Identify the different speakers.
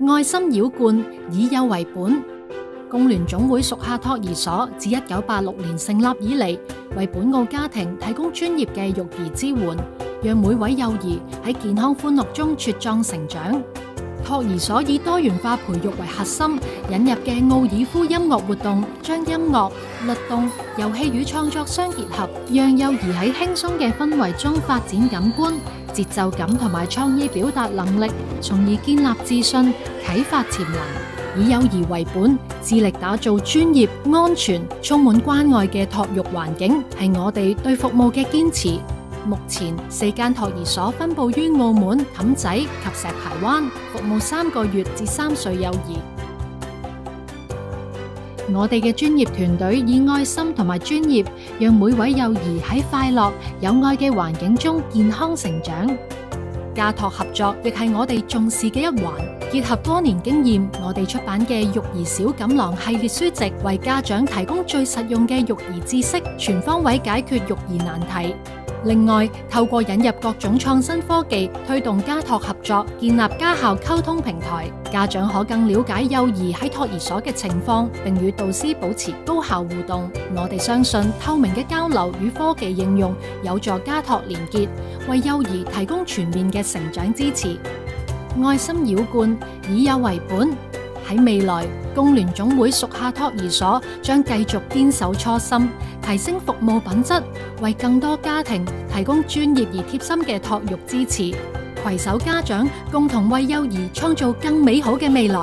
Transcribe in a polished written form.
Speaker 1: 愛心澆灌，以幼為本。工聯總會屬下托兒所自1986年成立以嚟，為本澳家庭提供專業嘅育兒支援，讓每位幼兒喺健康歡樂中茁壯成長。托兒所以多元化培育為核心，引入嘅奧爾夫音樂活動，將音樂、律動、遊戲與創作相結合，讓幼兒喺輕鬆嘅氛圍中發展感官、節奏感同埋創意表達能力，從而建立自信、啟發潛能。以幼兒為本，致力打造專業、安全、充滿關愛嘅托育環境，係我哋對服務嘅堅持。目前4間托兒所分佈於澳門、氹仔及石排灣，服務3個月至3歲幼兒。我哋嘅專業團隊以愛心同埋專業，讓每位幼兒喺快樂、有愛嘅環境中健康成長。家托合作亦係我哋重視嘅一環，結合多年經驗，我哋出版嘅育兒小錦囊系列書籍，為家長提供最實用嘅育兒知識，全方位解決育兒難題。另外，透過引入各種創新科技，推動家托合作，建立家校溝通平台，家長可更了解幼兒喺托兒所嘅情況，並與導師保持高效互動。我哋相信透明嘅交流與科技應用，有助家托連結，為幼兒提供全面嘅成長支持。愛心澆灌，以幼為本。喺未來，工聯總會屬下托兒所將繼續堅守初心，提升服務品質，為更多家庭提供專業而貼心嘅托育支持，攜手家長共同為幼兒創造更美好嘅未來。